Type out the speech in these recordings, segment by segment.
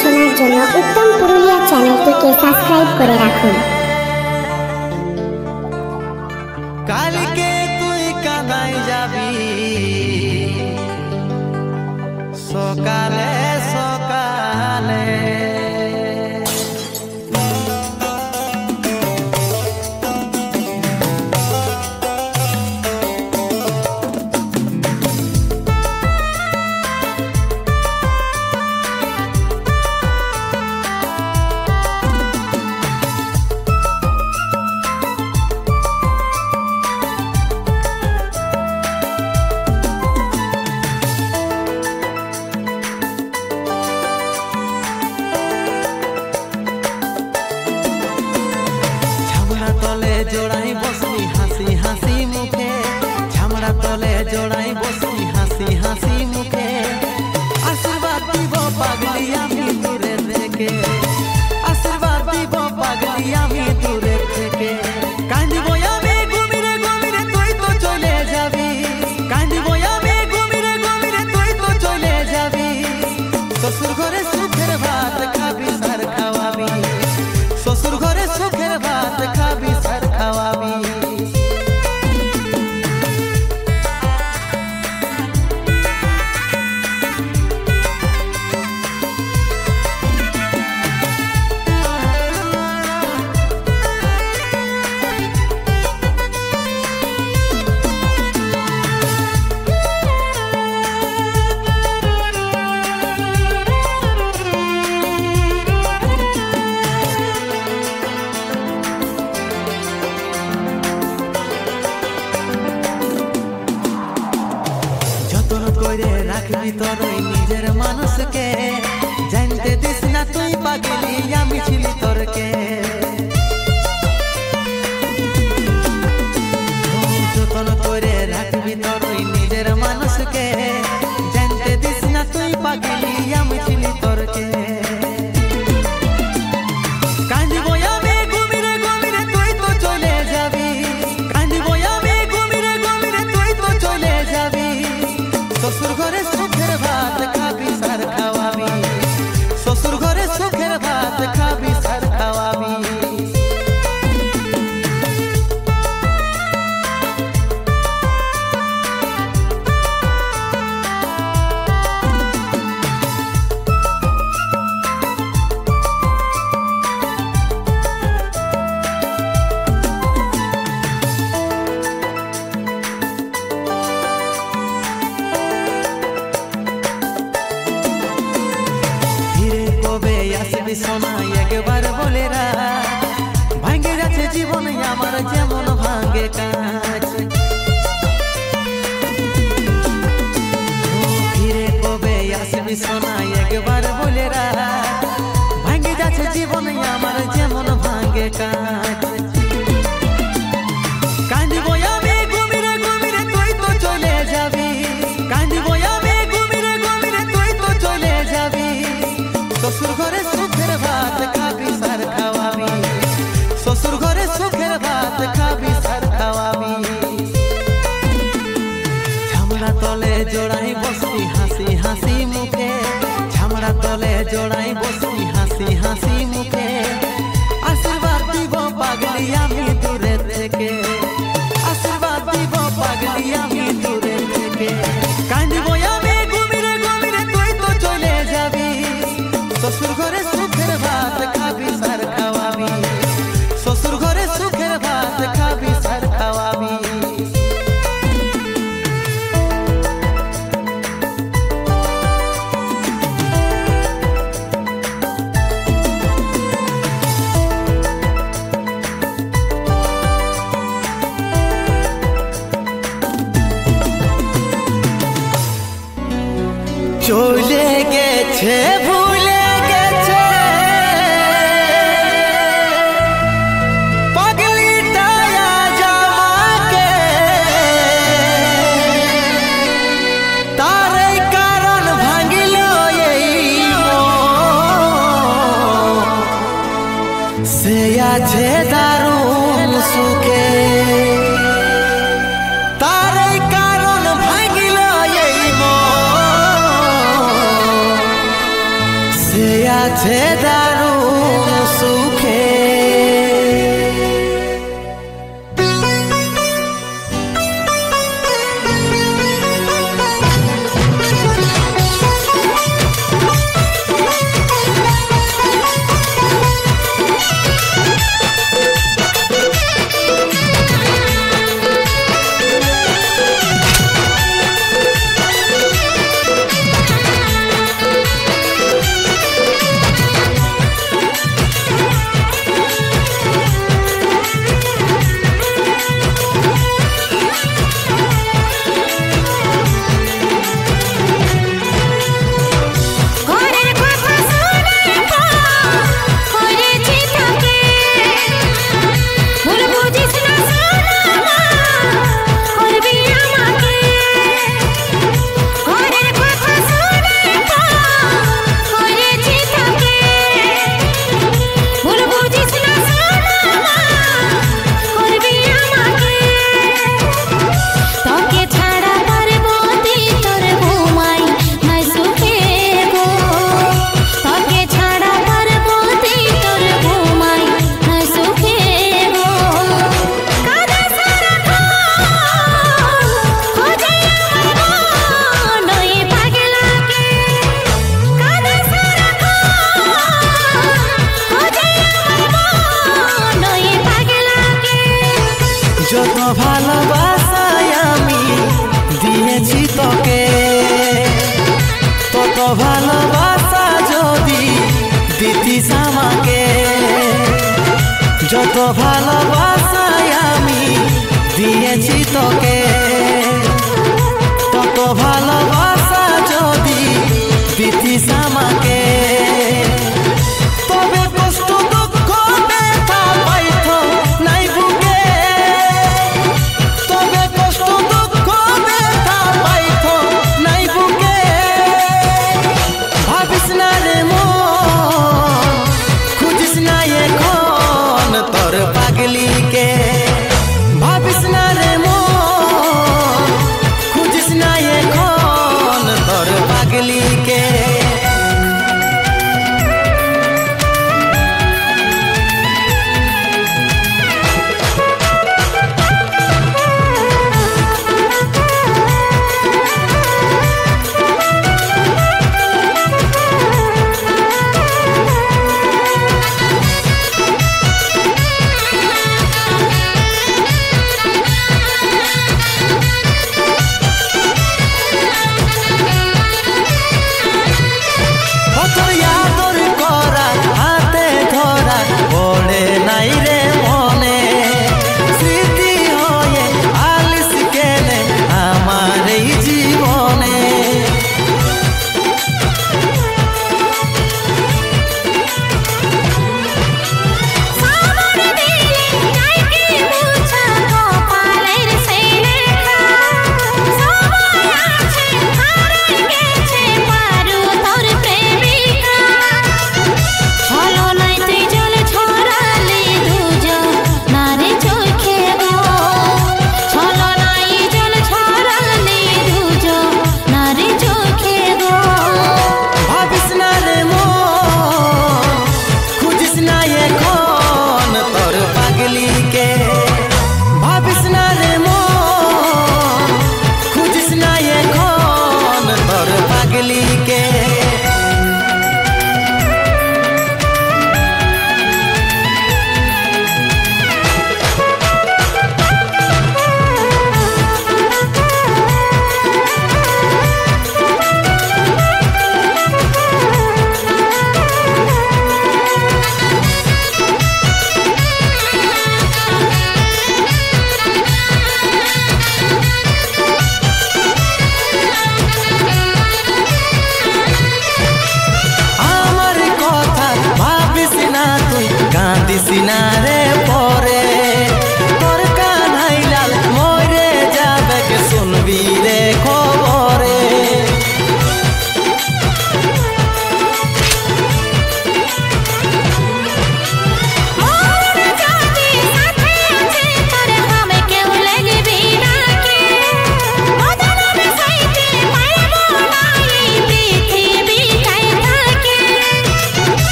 শোনার জন্য উত্তম পুরুলিয়া চ্যানেলটিকে সাবস্ক্রাইব করে রাখুন। কালকে তুই কানাই যাবি সকালে সকালে, তলে জোড়াই বসি হাসি হাসি মুখে, ঝামড়া তলে জোড়াই বসি হাসি হাসি মুখে, আশীর্বাদ দিব পাগলি আমি দূরে থেকে, আশীর্বাদ দিব পাগলি আমি দূরে থেকে। কান্দিব আমি ঘুমিরে ঘুমিরে তুই তো চলে যাবি, কান্দিব আমি ঘুমিরে ঘুমিরে তুই তো চলে যাবি, শ্বশুর ঘরে সুখের ভাত খাবি সার খাওয়াবি, শ্বশুর ঘরে সুখের ভাত খাবি সার খাওয়াবি। করে রাখবি তোর নিজের মানুষকে, জানতে দিস না তুই পাগলি আমি ছিলি তোরকে, যতন করে রাখবি তোর নিজের মানুষকে, জানতে দিস না তুই পাগলি আমি ছিলি তোরকে। কান্দিব আমি ঘুমিরে ঘুমিরে তুই তো চলে যাবি, কান্দিব আমি ঘুমিরে ঘুমিরে তুই তো চলে যাবি, শ্বশুর ঘরে সুখের ভাত খাবি সার খাওয়াবি, শ্বশুর ঘরে সুখের ভাত খাবি সার খাওয়াবি। সোনা একবার বলে ভাঙ্গে যাচ্ছে জীবন আমার যেমন ভাঙ্গে কাজ, ফিরে কবে আসবি সোনা একবার বলে ভাঙ্গে যাচ্ছে জীবন আমার যেমন ভাঙ্গে কাজ। কান্দিব আমি ঘুমিরে ঘুমিরে তুই তো চলে যাবি, কান্দিব আমি ঘুমিরে ঘুমিরে তুই তো চলে যাবি, শ্বশুর ঘরে সুখের ভাত খাবি সার খাওয়াবি, শ্বশুর ঘরে সুখের ভাত খাবি সার খাওয়াবি। ঝামড়া তলে জোড়াই বসি হাসি হাসি মুখে, ঝামড়া তলে জোড়াই বসি হাসি হাসি মুখে, আশীর্বাদ দিব পাগলি আমি দূরে থেকে, আশীর্বাদ দিব পাগলি আমি দূরে থেকে। কান্দিব আমি ঘুমিরে ঘুমিরে তুই তো চলে যাবি, শ্বশুর ঘরে সুখের ভাত খাবি সার খাওয়াবি, শ্বশুর ঘরে সুখের ভাত খাবি সার খাওয়াবি। চলে গেছে ভুলে গেছে পাগলিটা জামাকে, তার কারণ ভাঙিল এই সে আছে দারুণ সুখে, তার কারণ ভাঙিল এই আছে দারুণ সুখে। যত ভালোবাসায় আমি দিয়েছি তোকে, তত ভালোবাসা যদি দিতিস আমাকে। যত ভালোবাসায় আমি দিয়েছি তোকে, তত ভালোবাসা যদি দিতিস আমাকে। তবে কষ্ট দুঃখ ব্যথা পাইত নাই বুকে, তবে কষ্ট দুঃখ ব্যথা পাইত নাই বুকে। ভাবিস না রে মন, খুঁজিস না এখন তোর পাগলিকে। ভাবিস না রে মন, খুঁজিস না এখন তোর পাগলিকে।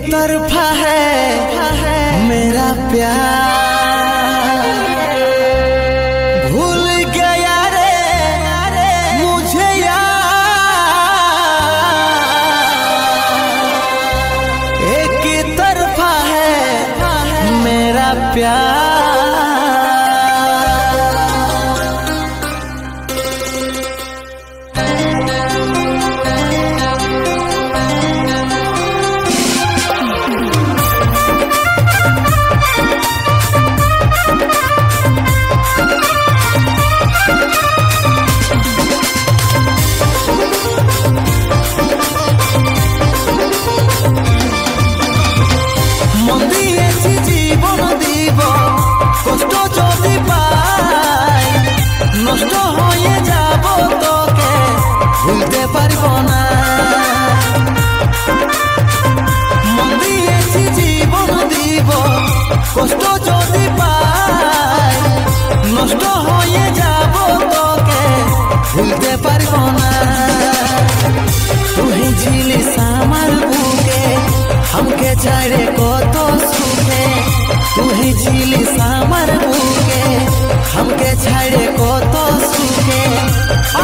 तरफा है मेरा प्यार, भूल गया रे मुझे यार। एक तरफा है मेरा प्यार। নষ্ট হয়ে যাব তোকে ভুলতে পারবো না, মন দিয়েছি জীবন দিব, কষ্ট যদি পাই নষ্ট হয়ে যাব তোকে ভুলতে পারবো না। তুই ছিলিস আমার বুকে আমাকে ছাড়ে কত সুখে, তুই ছিলিস আমার বুকে हमके छाड़े को तो सुखे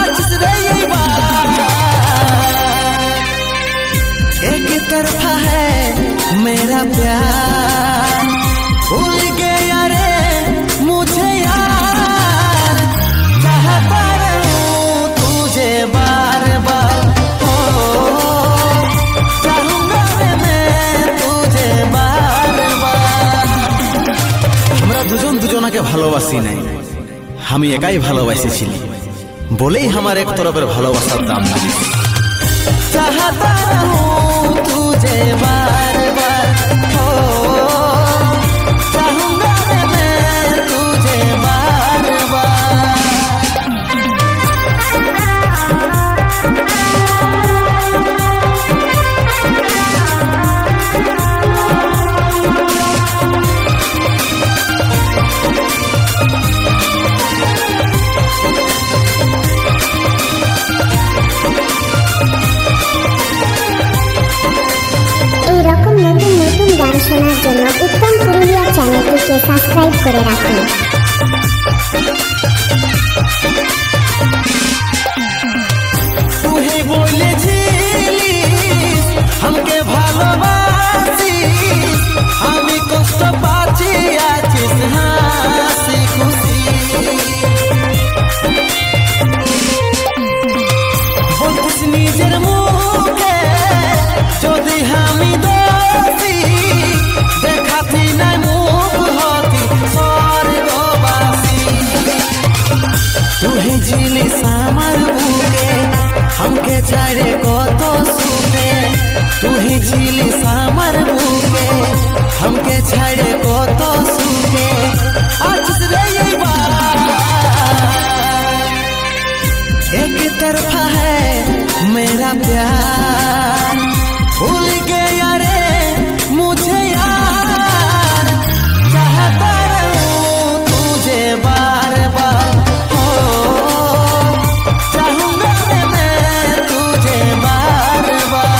आज रे ये बात। एक तरफा है मेरा प्यार, भूल गया रे मुझे यार। चाहता रहूं तुझे बार बार, हो चाहूंगा मैं तुझे बार बार। हमरा দুজন দুজনাকে ভালোবাসি নাই, আমি একাই ভালোবাসেছিলি বলেই আমার এক তরফের ভালোবাসার দাম দিলি। চাহতা रहूं तुझे बार बार, हो चाहूंगा मैं तुझे बार बार। এরকম নতুন নতুন গান শোনার জন্য উত্তম পুরুলিয়া চ্যানেলটিকে সাবস্ক্রাইব করে রাখুন। তুই বলেছিলিস আমাকে ভালোবাসিস, আমি কষ্ট পাচ্ছি আছিস হাসি খুশি। বলছিস নিজের মুখে যদি আমি দোষী, দেখাতি নাই মুখ হতি স্বর্গবাসী। তুই ছিলিস আমার বুকে हमके छाड़े কত সুখে, তুই ছিলিস আমার বুকে हमके छाड़े কত সুখে आज रे ये बात। एक तरफा है मेरा प्यार, भूल गया रे मुझे यार। चाहता रहूं तुझे बार बार, हो चाहूंगा मैं तुझे बार बार।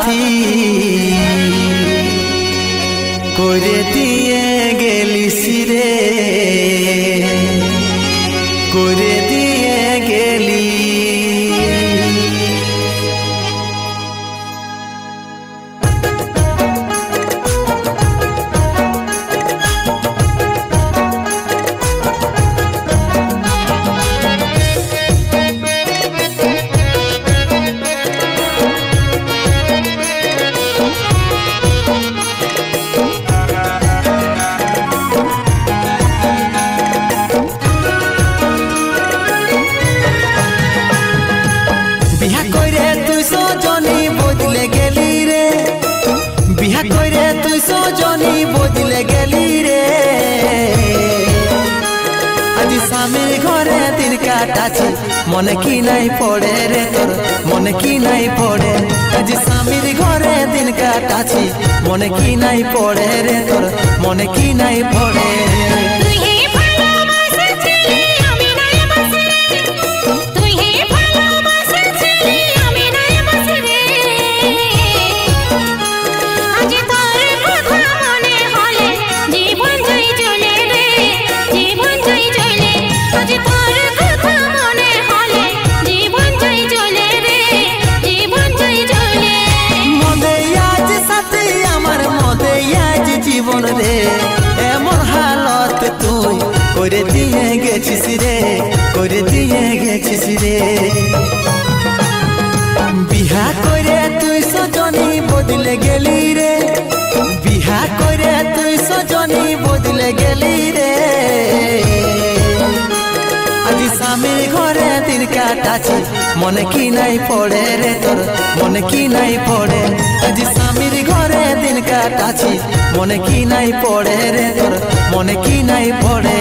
সাথী করে দিয়ে গেলিস রে, করে দিয়ে গেলি। বিহা কইরে তুই সজনী বদলে গেলি রে, বিহা কইরে তুই সজনী বদলে গেলি রে। আজি স্বামীর ঘরে দিন কাটাছি মনে কি নাই পড়ে রে তোর, মনে কি নাই পড়ে। আজি স্বামীর ঘরে দিন কাটাছি মনে কি নাই পড়ে রে তোর, মনে কি নাই পড়ে। জীবন রে এমন হালত তুই করে দিয়ে গেছিস রে, করে দিয়ে গেছিস রে। বিহা করে তুই সজনী বদলে গেলি রে, বিহা করে তুই সজনী বদলে গেলি রে। আজি স্বামীর ঘরে দিন কাটাছি মনে কি নাই পড়ে রে তোর, মনে কি নাই পড়ে। আজি স্বামীর ঘরে দিন কাটাছি মনে কি নাই পড়ে রে তোর, মনে কি নাই পড়ে।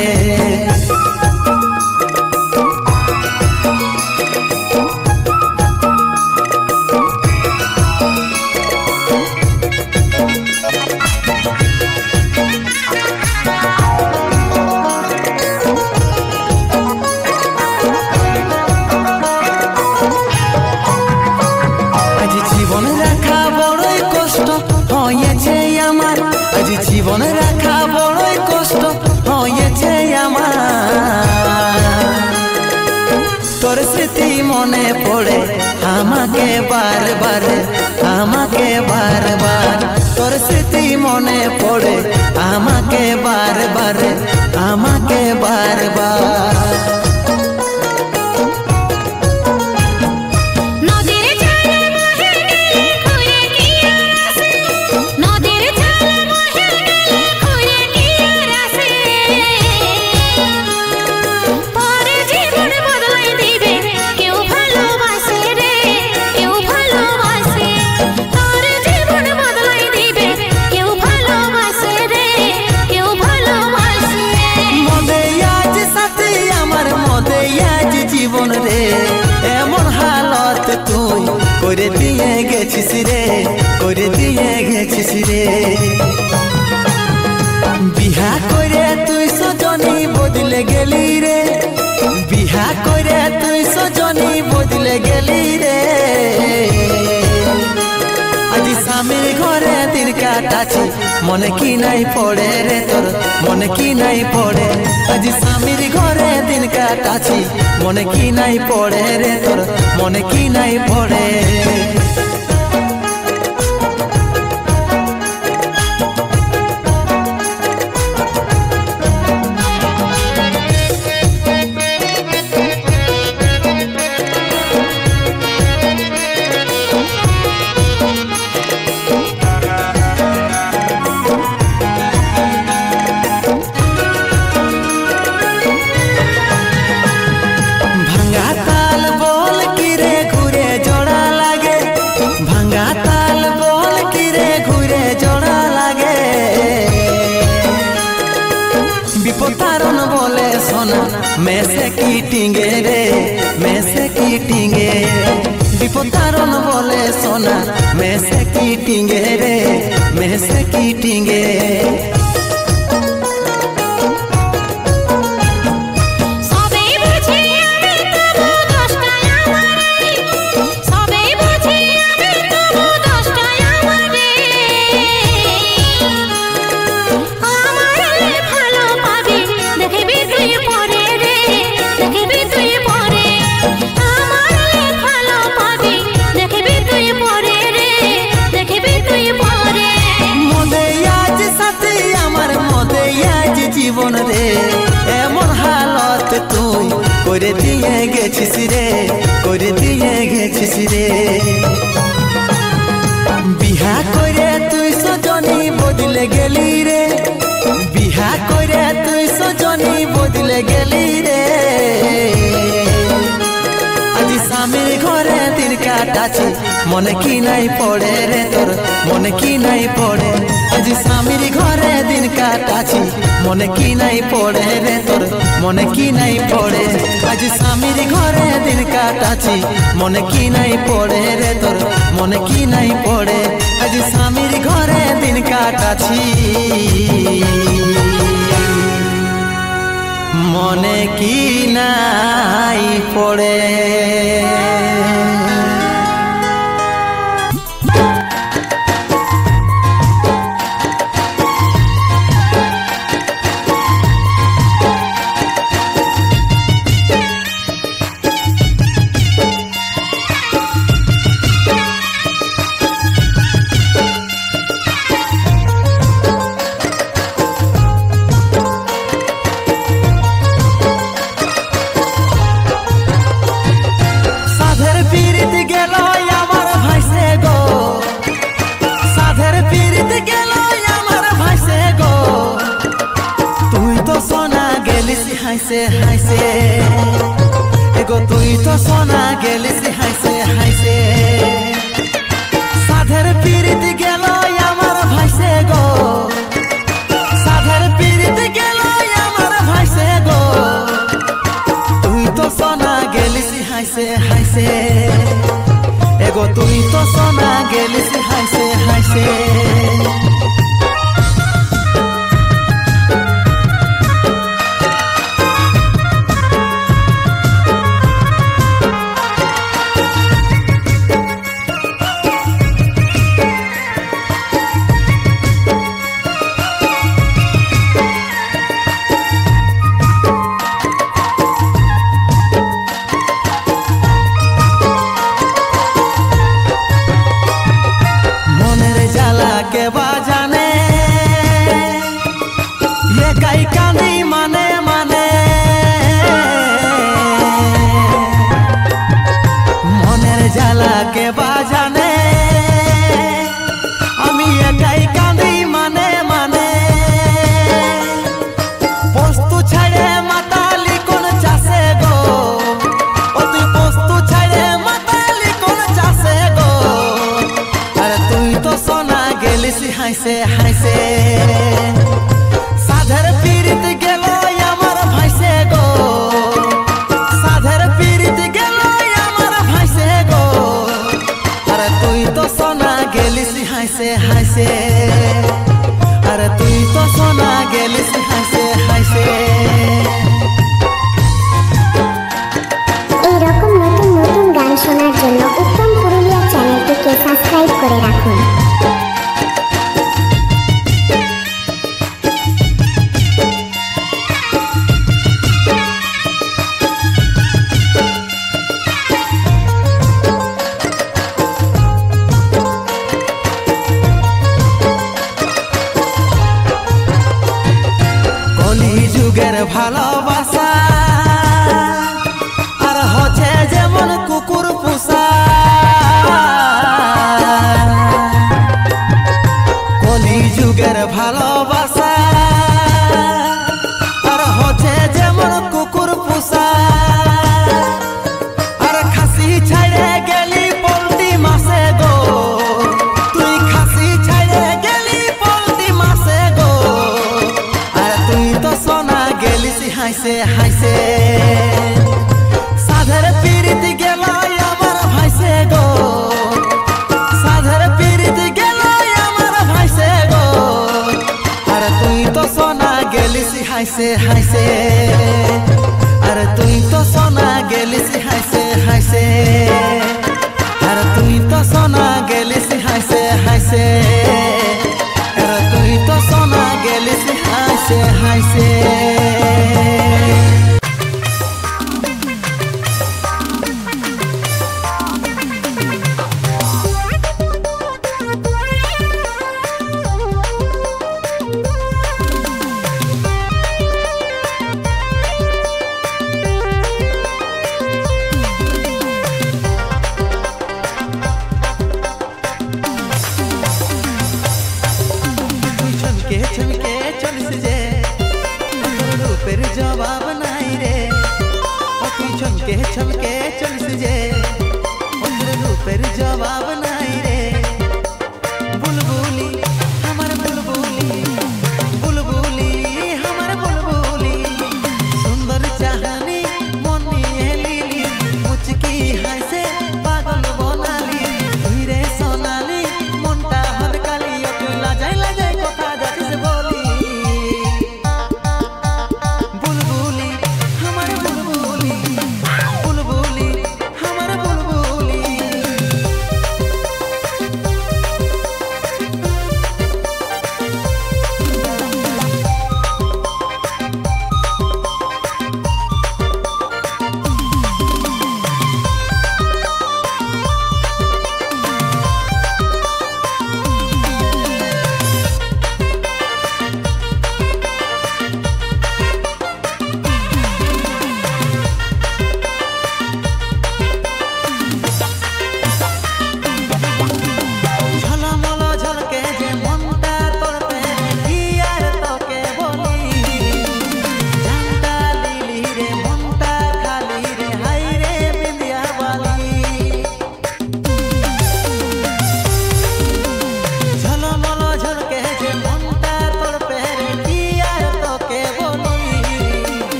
জীবন রাখা বড়ই কষ্ট হয়েছে আমার, আজি জীবন রাখা বড়ই কষ্ট হয়েছে আমার। তোর স্মৃতি মনে পড়ে আমাকে বারবার, আমাকে বারবার। তোর স্মৃতি মনে পড়ে আমাকে বারবার, আমাকে বারবার। জীবন রে এমন হালত তুই করে দিয়ে গেছিস রে, করে দিয়ে গেছিস রে। বিহা করে তুই সজনী বদলে গেলি রে, বিহা করে তুই সজনী বদলে গেলি রে। আজি স্বামীর ঘরে দিন কাটাছি মনে কি নাই পড়ে রে তোর, মনে কি নাই পড়ে। আজি স্বামীর ঘরে দিন কাটাছি মনে কি নাই পড়ে রে তোর, মনে কি নাই পড়ে। ভাঙা তাল বল কি রে ঘুরে জোড়া লাগে, ভাঙা তাল বল কি রে ঘুরে জোড়া লাগে। বিপতারণ বলে সোনা মেসে কি টিঙ্গে রে, মেসে কি টিঙ্গে। বিপতারণ বলে সোনা মেসে কি টিঙ্গে রে, মেসে কি টিঙ্গে। সবে বুঝি আমি তবু দশটায় জীবন রে এমন হালত তুই করে দিয়ে গেছিস রে করে দিয়ে গেছিস রে বিহা করে তুই সজনী বদলে গেলি রে বিহা করে তুই সজনী বদলে গেলি রে আজি স্বামীর ঘরে দিন কাটাছি মনে কি নাই পড়ে রে তোর মনে কি নাই পড়ে আজি স্বামীর ঘরে দিন কাটাছি মনে কি নাই পড়ে রে তোর মনে কি নাই পড়ে আজি স্বামীর ঘরে দিন কাটাছি মনে কি নাই পড়ে রে তোর মনে কি নাই পড়ে আজি স্বামীর ঘরে দিন কাটাছি মনে কি নাই পড়ে হাইসে হাইসে এগো তুই তো সোনা গেলিস হাইসে হাইসে সাধের পিরিত গেল আমার ভাইসে গো সাধের পিরিত গেল আমার ভাইসে গো তুই তো সোনা গেলিস হাইসে হাইসে এগো তুই তো সোনা গেলিস হাইসে হাইসে के बाजाने ये कई कांदी माने माने मनेर जाला के बाजाने आमी ये कई कांदी माने माने पोस्तु छाड़े माताली कोन चासे गो ओ तुई पोस्तु छाड़े माताली कोन चासे गो अरे तुई तो सोना হাইসে হাইসে সাধের পিরিত গেল আমার ভাইসে গো সাধের পিরিত গেল আমার ভাইসে গো আরে তুই তো সোনা গেলিস হাইসে হাইসে আরে তুই তো সোনা গেলিস হাইসে হাইসে এইরকম নতুন নতুন গান শোনার জন্য উত্তম পুরুলিয়া চ্যানেলটিকে সাবস্ক্রাইব করে রাখুন। যুগের ভালোবাসা আর হচ্ছে যেমন কুকুর পোষা কলি যুগের ভালোবাসা আর হচ্ছে যেমন কুকুর পোষা আর খাসি ছাড়ে গেলি পল্টি মাসে গো তুই খাসি ছাড়ে গেলি পল্টি মাসে গো আর তুই তো সোনা গেলিস হাইসে হাইসে সাধের পিরিত গেল আমার ভাইসে গো সাধের পিরিত গেল আমার ভাইসে গো আর তুই তো সোনা গেলিস হাইসে হাইসে আর তুই তো সোনা গেলিস হাইসে হাইসে আর তুই তো সোনা গেলিস হাইসে হাইসে আর তুই তো সোনা গেলিস হাইসে হাইসে ছমকে ছমকে চলিস যে রূপের জবাব নাই রে তুই ছমকে ছমকে চলিস যে রূপের জবাব নাই রে বুলবুলি আমার বুলবুলি বুলবুলি আমার বুলবুলি সুন্দর চাহানি মন নিয়ে লিলি মুচকি হাসে পাগল বনালি তুই রে সোনালি মনটা হরকালি তুই লাজাই লাজাই কথা যাচ্ছিস বলি বুলবুলি আমার বুলবুলি বুলবুলি আমার বুলবুলি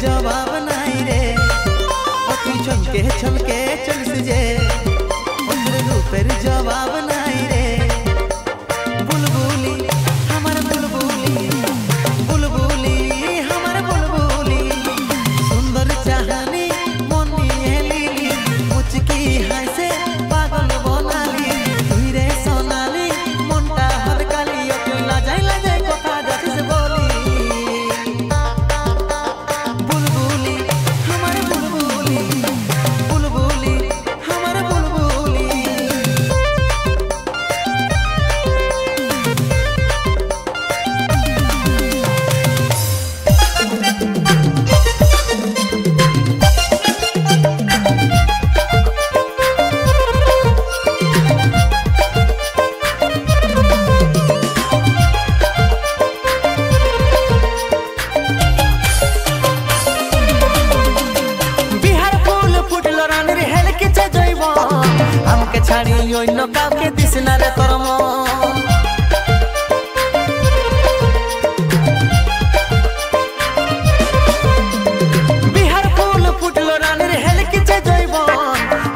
जवाब नहीं रे तू छमके छमके चलिस जे रूपेर जवाब नहीं रे बुलबुली हमार बुलबुली बुलबुली हमार बुलबुली सुंदर चाहनी मन निये लिली मुचकी हासे पागल बनाली तुई रे सोनाली मनटा हरकाली तुई लाजाई लाजाई कथा जाचिस बोली बुलबुली हमार बुलबुली बुलबुली हमार बुलबुली ছাড়ি অন্য কাউকে দিস না রে তোর বিহার ফুল ফুটলো রানীর হেলকিছে জৈব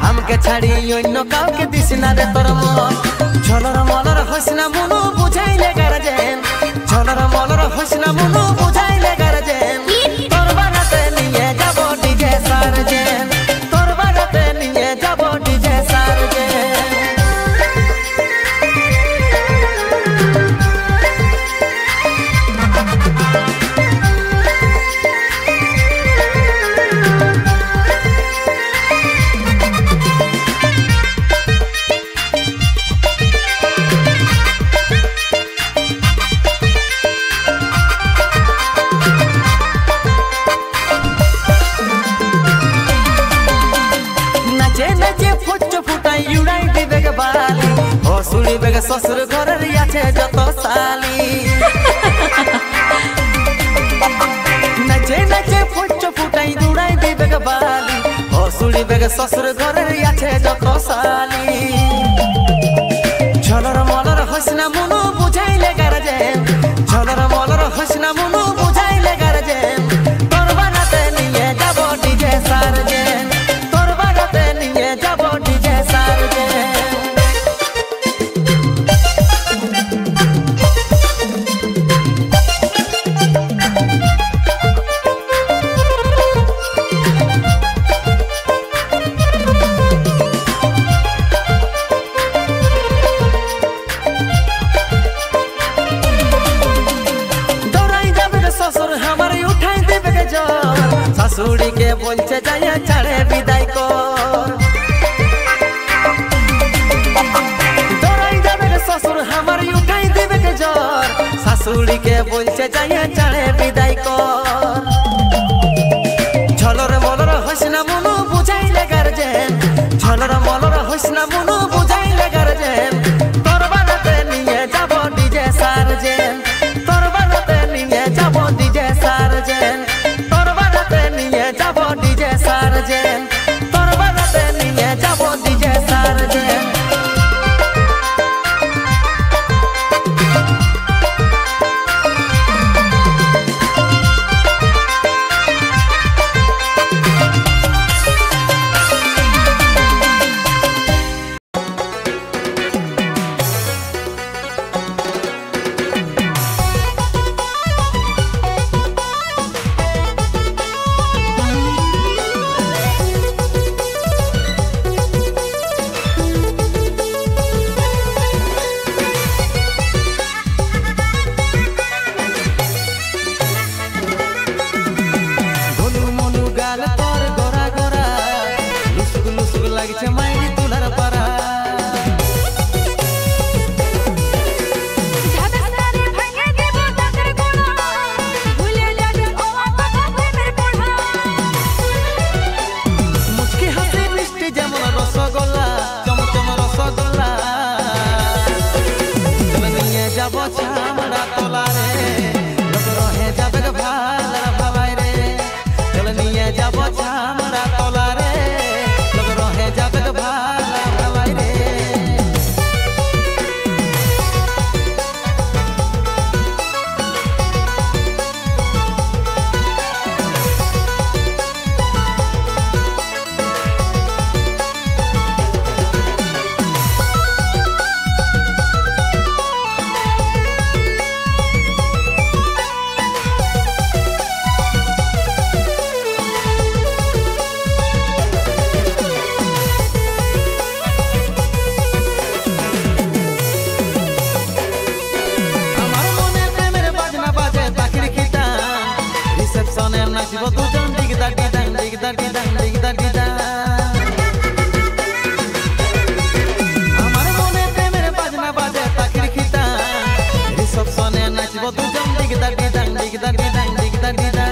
আমাকে ছাড়ি অন্য কাউকে দিস না রে তোর ঝলর মলর হইস না মনু বুঝাইলে গার্জেন ঝলর মলর হইস না মনু বুঝাইলে গার্জেন তোর বাড়াতে নিয়ে যাব ডিজে সার্জেন তোর বাড়াতে নিয়ে যাব ডিজে সার্জেন ফচ্চ ফুটাই উড়াই দিবে গে বালি হসুড়িবে গে শ্বশুর ঘরের আছে যত শালি নাচে নাচে ফচ্চ ফুটাই উড়াই দিবে গে বালি হসুড়িবে গে শ্বশুর ঘরের আছে যত শালি ঝলর মলর হসনা মনু বুঝাইলে গারজে ঝলর মলর হসনা মনু বুঝাইলে গারজে তোর বানাতে নিয়ে যাব ডিজে সারজে তোর বানাতে নিয়ে যাব ডিজে সারজে শাশুড়ি কে বলছে যাইয়া ছাড়ে বিদায় কর দৌড়াই যাবে শ্বশুর আমার উঠাই দেবে কে জ্বর শাশুড়ি কে বলছে যাইয়া ছাড়ে বিদায় কর ঝলর মলর হসনা মনু বুঝাইলে গার্জেন ঝলর মলর হসনা মনু বুঝাইলে গার্জেন তোর বানাতে নিয়ে যাব ডিজে সারজেন তোর বানাতে নিয়ে যাব ডিজে সারজেন তোর বানাতে নিয়ে যাব ডিজে সারজেন তোর বানাতে নিয়ে যাব ডিজে সারজেন লাগছে মাইরি তুলার পারা মুচকি হাসি মিষ্টি যেমন রসগোল্লা চমচম রসগোল্লা নিয়ে যাব ছামড়া তোলারে লোক রহে যাবে ভালা ভালাই রে চলে নিয়ে যাব ছামড়া তোলারে যাবে ভালা ভালাই রে নাচিব দুজন ডিগদা ডিদাং ডিগদা ডিদাং ডিগদা ডিদা আমার মনে প্রেমের বাজনা বাজে তাকির খিতা রিসেপশনে নাচিব দুজন ডিগদা ডিদাং ডিগদা ডিদাং ডিগদা ডিদা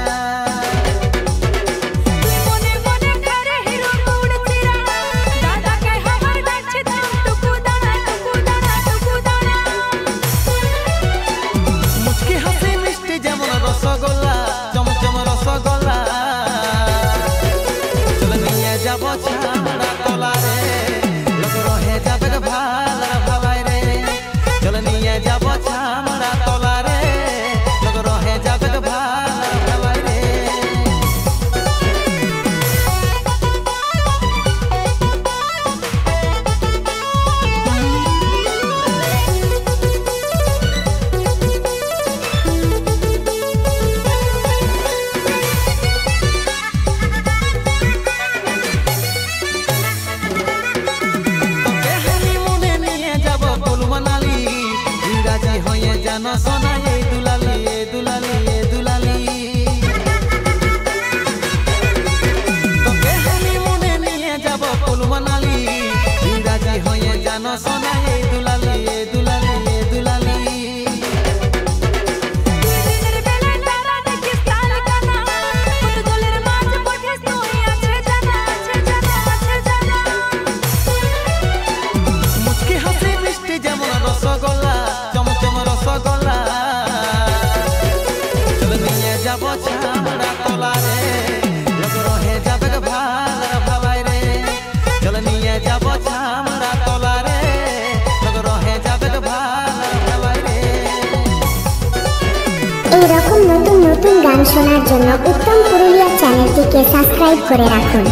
মুচকি হাসি মিষ্টি যেমন রসগোল্লা চমচম রসগোল্লা চলে নিয়ে যাব ছামড়া তোলারে লোক রহে যাবে ভালা ভালাই রে চলে নিয়ে যাব ছামড়া তোলারে লোক রহে যাবে ভালা ভালাই রে জানো সোনা এই দুলালি এই দুলালি এই দুলালি তোকে হানিমুনে নিয়ে যাব ফুল মানালি রাজি হয়ে জানো সোনা এই দুলালি এই দুলালি এই দুলালি ছামড়া তলারে লোক রহে যাবে ভালো রে। এইরকম নতুন নতুন গান শোনার জন্য উত্তম পুরুলিয়া চ্যানেলটিকে সাবস্ক্রাইব করে রাখুন।